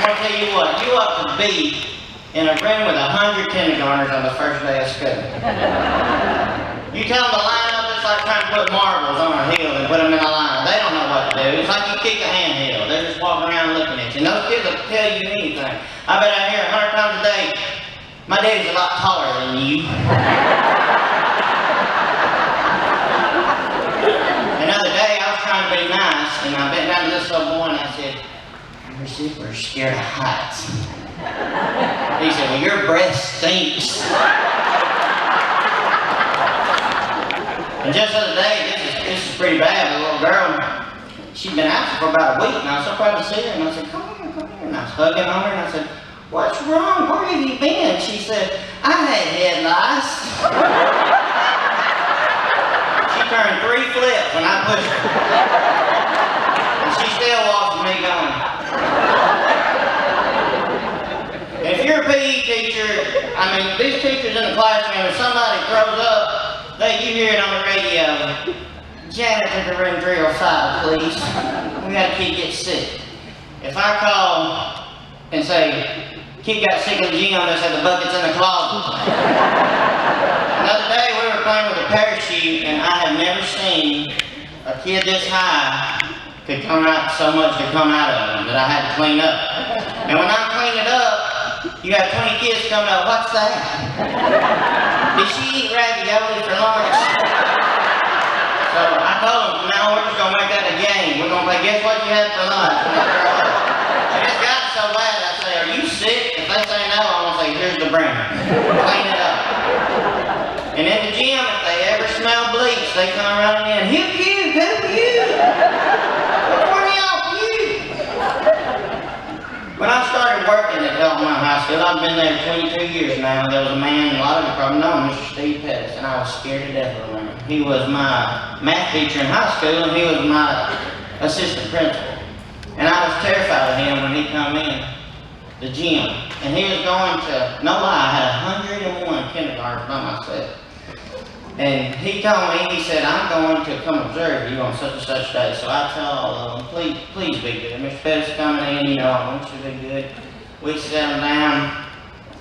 gonna tell you what, you ought to be in a room with 100 kindergartners on the first day of school. You tell them to line up, it's like trying to put marbles on a hill and put them in a line. They don't know what to do. It's like you kick a handhill. They're just walking around looking at you. And those kids will tell you anything. I bet I hear 100 times a day, my daddy's a lot taller than you. Another day, I was trying to be nice, and I bent down to this little boy and I said, "You're super scared of heights." He said, "Well, your breath stinks." And just the other day, this is pretty bad. The little girl, she'd been absent for about a week, and I was so proud to see her. And I said, come here. And I was hugging on her, and I said, "What's wrong? Where have you been?" She said, "I had head lice." She turned 3 flips when I pushed her. And she still walks with me going. If you're a PE teacher, I mean, these teachers in the classroom, if somebody throws up, you hear it on the radio. "Janitor to room 305, please. We got a kid get sick." If I call and say, "Kid got sick in the gym, they said the bucket's in the closet." Another day we were playing with a parachute, and I have never seen a kid this high could come out, so much could come out of them that I had to clean up. And when I clean it up, you got 20 kids coming up, "What's that? Did she eat ravioli for lunch?" So I told them, "No, we're just gonna make that a game. We're gonna play guess what you had for lunch." And it's gotten so bad, I say, "Are you sick?" If they say no, I'm gonna say, "Here's the bringer. Clean it up." And in the gym, if they ever smell bleach, they come running in, "Who Pugh? Who Pugh? Which one of y'all Pugh?" When I started working at Delmont High School, I've been there 22 years now. There was a man, a lot of you probably know him, Mr. Steve Pettis, and I was scared to death of him. He was my math teacher in high school, and he was my assistant principal. And I was terrified of him when he come in the gym. And he was going to, no lie, I had 101 kindergartners by myself. And he told me, he said, "I'm going to come observe you on such and such day." So I tell all of them, please be good. Mr. Pettis coming in, you know, I want you to be good. We sit them down,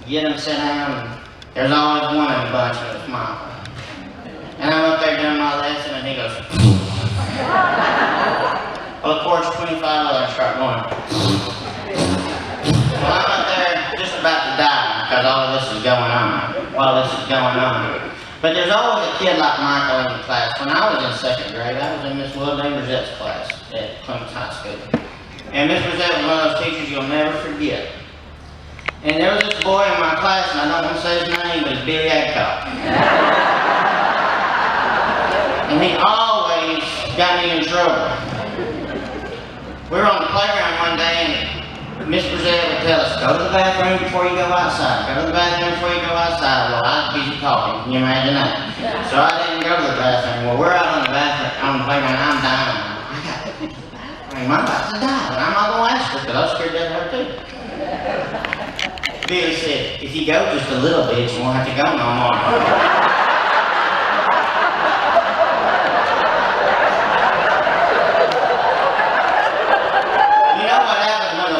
get them sit down, and there's always one in the bunch with a smile. And I'm up there doing my lesson, and he goes, well, of course, 25 others start going. Well, I'm up there just about to die because all of this is going on. But there's always a kid like Michael in the class. When I was in 2nd grade, I was in Miss Willdane Bridgette's class at Clemens High School. And Miss Bridgette was one of those teachers you'll never forget. And there was this boy in my class, and I don't want to say his name, but it's Billy Adcock. And he always got me in trouble. We were on the playground one day, and Miss Bridgette would tell us, "Go to the bathroom before you go outside. Go to the bathroom before you go outside." Well, I was busy talking. Can you imagine that? So I didn't go to the bathroom. Well, we're out on the bathroom, on the playground, I'm dying. I got to go to the bathroom. I'm about to die, but I'm not going to ask her because I was scared to her too. Billy said, "If you go just a little bit, you won't have to go no more."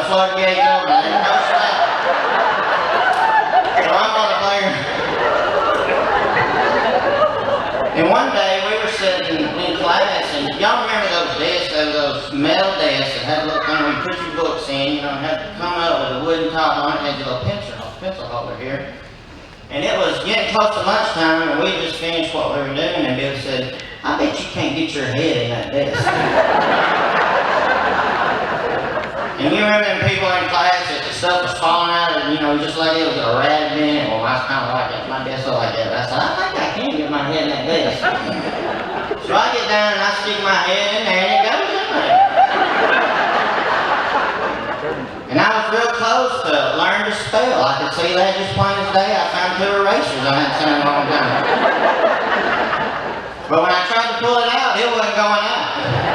Floodgates over there, no slack. So I'm on the playground. And one day we were sitting in class, and y'all remember those desks, those metal desks that had a little thing where you put your books in, you know, had to come up with a wooden top on it, and had your little pencil holder here. And it was getting close to lunchtime, and we just finished what we were doing, and Bill said, "I bet you can't get your head in that desk." And you remember them people in class that the stuff was falling out and, you know, just like it was a rat in it? Well, I was kind of like that. My desk looked like that. But I said, "I think I can get my head in that desk." So I get down and I stick my head in there and it goes in there. And I was real close to learn to spell. I could see that just plain as day. I found 2 erasers I hadn't seen in a long time. But when I tried to pull it out, it wasn't going out.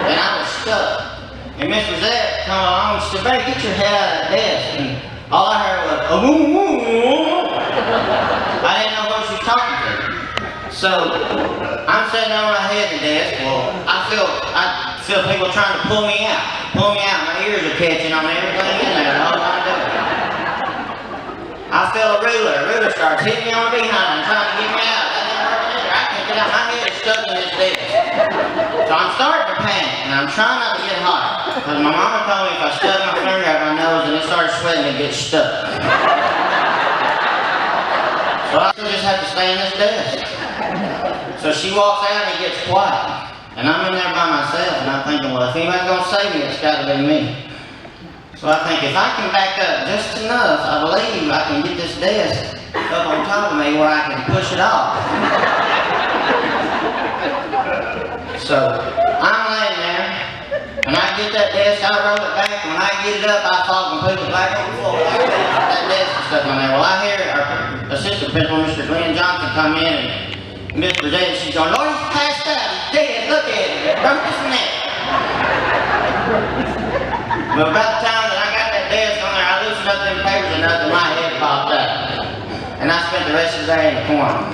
And I was stuck. And Miss Bridgette come along and she said, "Better get your head out of that desk." And all I heard was, "Oh, woo, woo, woo." I didn't know who she was talking to. So I'm sitting on my head at the desk. Well, I feel people trying to pull me out. pull me out. My ears are catching on everything in there the whole time doing it. I feel a ruler. A ruler starts hitting me on the behind, trying to get me out. That didn't work either. I can't get out. My head is stuck in this desk. So I'm starting to panic, and I'm trying not to get hot. Because my mama told me if I stuck my finger out my nose and it started sweating, it gets stuck. So I just have to stay in this desk. So she walks out and it gets quiet. And I'm in there by myself, and I'm thinking, well, if anybody's going to save me, it's got to be me. So I think if I can back up just enough, I believe I can get this desk up on top of me where I can push it off. So I'm laying there, and I get that desk, I roll it back, and when I get it up, I fall completely back on the floor. That desk is stuck on there. Well, I hear our assistant principal, Mr. Glenn Johnson, come in, and Mr. Zed, she's going, Lord, he's passed out, he's dead, look at him, broke his neck. But about the time that I got that desk on there, I loosened up them papers and nothing, my head popped up. And I spent the rest of the day in the corner.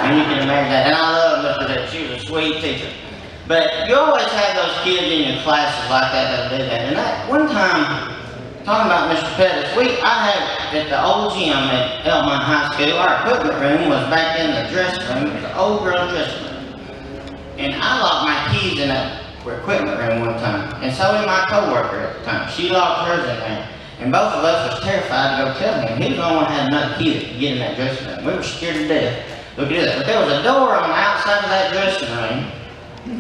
And you can imagine that. And I love Mr. Zed, she was a sweet teacher. But you always have those kids in your classes like that do that. And that one time, talking about Mr. Pettis, I had at the old gym at Elmont High School, our equipment room was back in the dressing room. It was an old girl dressing room. And I locked my keys in that equipment room one time. And so did my co-worker at the time. She locked hers in there. And both of us was terrified to go tell him. He was the only one who had enough key that could get in that dressing room. We were scared to death. Look at this. But there was a door on the outside of that dressing room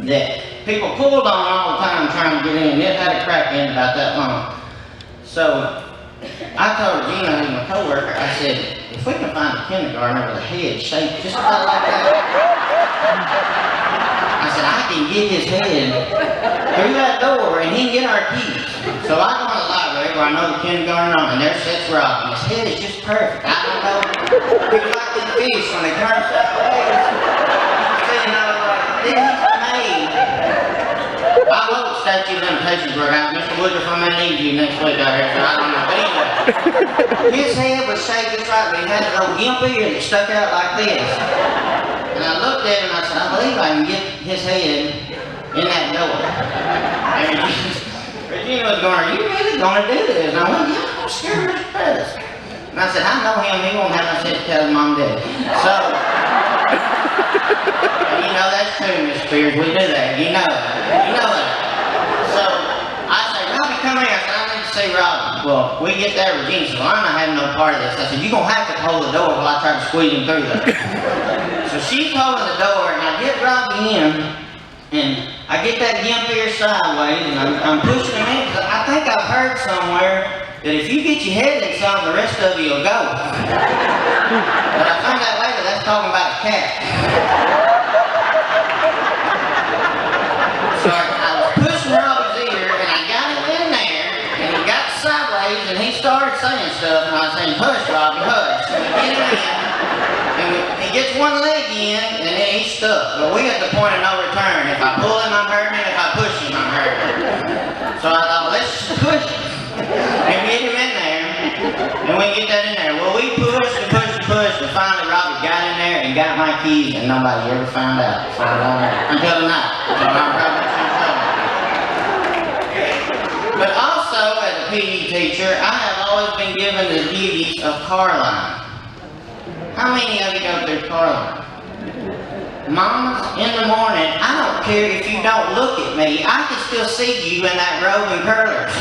that people pulled on all the time trying to get in. It had a crack in about that long. So I told Regina, who's my co-worker, I said, if we can find a kindergartner with a head shaped just about like that, I said, I can get his head through that door and he can get our keys. So I go in the library where I know the kindergarten on, and there sits Rob, and his head is just perfect. I don't know. He was like this fish when they turn sideways. You know, then he's made. I hope statute of limitations work out. Mr. Woodruff, I'm going to need you next week out here, so I don't know. But anyway, his head was shaped just right, but he had a little gimp ear that stuck out like this. And I looked at him and I said, I believe I can get his head in that door. And Regina was going, are you really going to do this? And I went, yeah, I'm scared of Mr. Pettis. And I said, I know him, he won't have no sense to tell his mom and dad. So, you know that's true, Miss Spears, we do that, you know that. You know that. So, I said, Robbie, come here. I said, I need to see Robbie. Well, we get there, Regina said, well, I'm not having no part of this. I said, you're going to have to hold the door while I try to squeeze him through there. So she's holding the door, and I get Robbie in, and I get that gimp ear sideways, and I'm pushing him in, because I think I've heard somewhere that if you get your head in something, the rest of you will go. But I found out later that's talking about a cat. So I was pushing Robbie's ear, and I got him in there, and he got sideways, and he started saying stuff, and I was saying, hush, Robbie, hush. And we get him in. And he gets one leg in, and then he's stuck. But we at the point of no return. If I pull him, I'm hurting him. If I push him, I'm hurting him. So I thought, let's just push him. And get him in there, and we get that in there. Well, we pushed and pushed and pushed, and finally Robbie got in there and got my keys, and nobody ever found out. So until tonight. So I'm probably in trouble. But also, as a PE teacher, I have always been given the duties of car line. How many of you go through car line? Mamas, in the morning, I don't care if you don't look at me, I can still see you in that robe and curlers.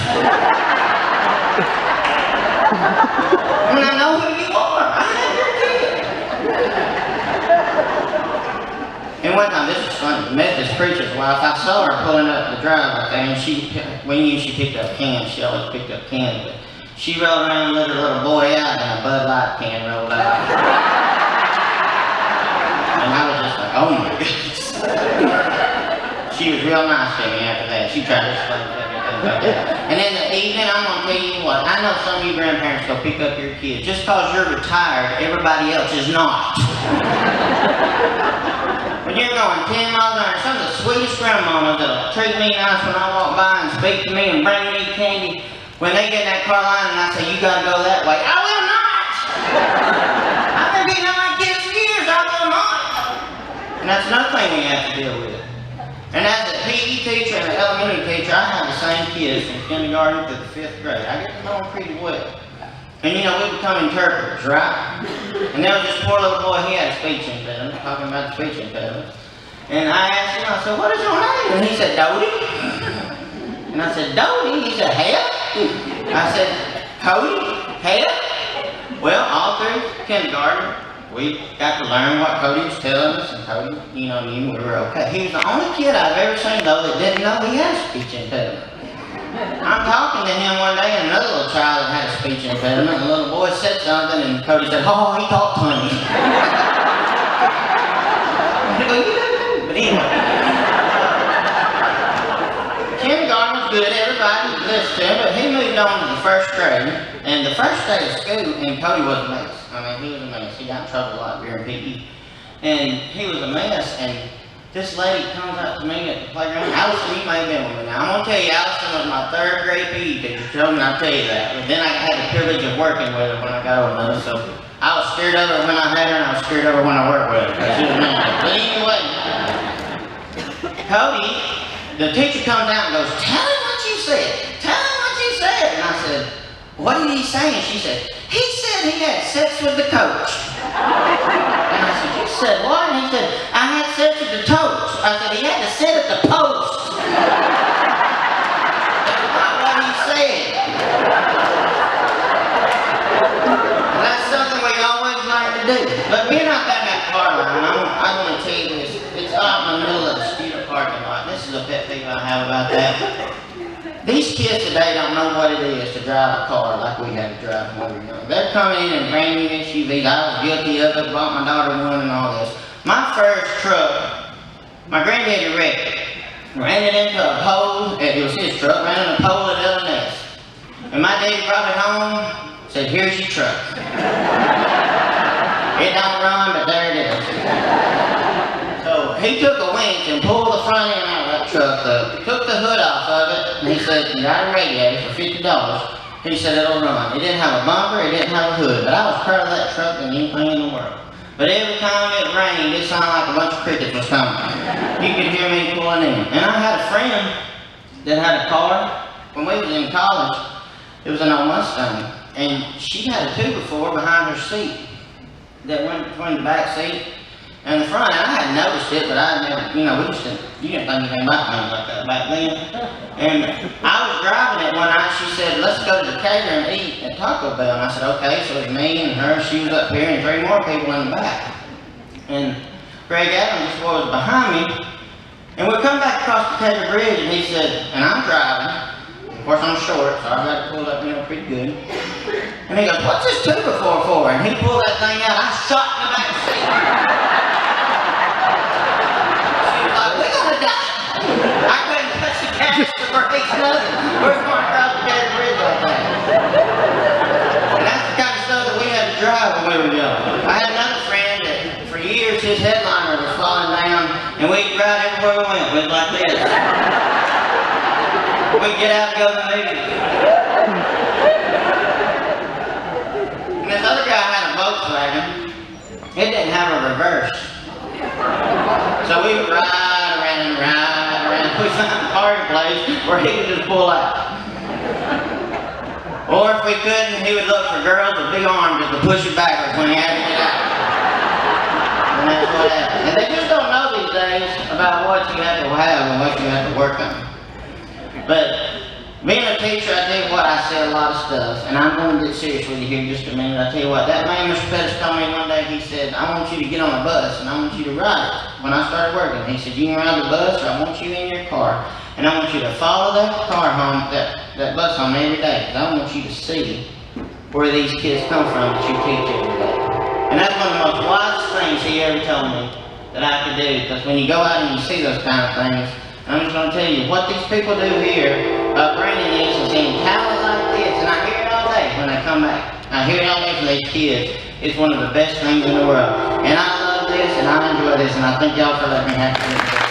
And I know who you are. I never did. And one time, this is funny, the Methodist preacher's wife, I saw her pulling up the driveway there, and we knew she picked up cans, she always picked up cans, but she rolled around and let her little boy out, and a Bud Light can rolled out. And I was just like, oh my goodness. She was real nice to me after that. She tried to explain everything about that. And in the evening, I'm going to tell you what, I know some of you grandparents go pick up your kids. Just because you're retired, everybody else is not. When you're going 10 miles an hour, some of the sweetest grandmamas that'll treat me nice when I walk by and speak to me and bring me candy, when they get in that car line and I say, you got to go that way, I will not! I've been beating on my kids for years, I will not! And that's another thing we have to deal with. And as a PE teacher and an elementary teacher, I have the kids from kindergarten to the 5th grade. I get to know them pretty well. And you know, we become interpreters, right? And there was this poor little boy, he had a speech impediment, talking about the speech impediment. And I asked him, I said, what is your name? And he said, Dodie. And I said, Dodie? He said, Hell? I said, Cody? Hell? Well, all through kindergarten, we got to learn what Cody was telling us, and Cody, you know, knew we were okay. He was the only kid I've ever seen, though, that didn't know he had a speech impediment. I'm talking to him one day, and another little child that had a speech impediment, and the little boy said something, and Cody said, oh, he talked funny. I go, you know, but anyway. Kindergarten was good, everybody listened to him, but he moved on to the 1st grade, and the first day of school, and Cody was a mess. I mean, he was a mess. He got in trouble a lot during PE. And he was a mess, and this lady comes up to me at the playground. Allison, you may have been with me now. I'm going to tell you, Allison was my 3rd grade PE teacher. She told me I'll tell you that. But then I had the privilege of working with her when I got old enough. So I was scared of her when I had her, and I was scared of her when I worked with her. Because she was mean. But anyway, Cody, the teacher comes out and goes, tell him what you said. Tell him what you said. And I said, what did he say? And she said, he said he had sex with the coach. And I said, you said what? And he said, I had sex with the coach. I said, he had to sit at the post. That's not what he said. And that's something we always learn to do. But being out there in that car line, I want to tell you this. It's out in the middle of the student parking lot. This is a pet peeve I have about that. These kids today don't know what it is to drive a car like we had to drive when we were young. They're coming in brand new SUVs. I was guilty of it, bought my daughter one and all this. My first truck, my granddaddy wrecked it. Ran it into a pole, it was his truck, ran into a pole at L&S. And my daddy brought it home, said, here's your truck. It don't run, but there it is. So he took a winch and pulled the front end out of that truck, took the hood off of it, and he said, you got a radiator for $50. He said, it'll run. It didn't have a bumper, it didn't have a hood, but I was proud of that truck than anything in the world. But every time it rained, it sounded like a bunch of crickets was coming. You could hear me pulling in. And I had a friend that had a car. When we was in college, it was an old Mustang, and she had a 2x4 behind her seat that went between the back seat and the front. And I hadn't noticed it, but I never, you know, you didn't think anything about things like that back then. And I was driving it one night. She said, let's go to Decatur and eat at Taco Bell. And I said, okay. So it was me and her. She was up here and 3 more people in the back. And Greg Adams, this boy, was behind me. And we come back across Decatur Bridge, and he said, and I'm driving. Of course, I'm short, so I got to pull up, you know, pretty good. And he goes, what's this 2x4 for? And he pulled that thing out. I shot in the back seat. I couldn't touch the gas, the brakes, nothing. We're going across the Decatur Bridge like that. And that's the kind of stuff that we had to drive when we were young. I had another friend that for years his headliner was falling down, and we'd ride everywhere we went with like this. We'd get out and go to the movies. And this other guy had a Volkswagen. It didn't have a reverse. So we would ride around. We found a parking place where he would just pull out. Or if we couldn't, he would look for girls with big arms that could push it backwards when he had to get out. And that's what happened. And they just don't know these days about what you have to have and what you have to work on. But being a teacher, I tell you what, I say a lot of stuff. And I'm going to get serious with you here in just a minute. I tell you what, that man, Mr. Pettis, told me one day, he said, I want you to get on a bus and I want you to ride it. When I started working, he said, you can ride the bus or I want you in your car. And I want you to follow that car home, that bus home every day. Because I want you to see where these kids come from that you teach every day. And that's one of the most wisest things he ever told me that I could do. Because when you go out and you see those kind of things, I'm just going to tell you, what these people do here, bringing this and seeing talent like this, and I hear it all day when they come back. I hear it all day from these kids. It's one of the best things in the world. And I love this, and I enjoy this, and I thank y'all for letting me have this.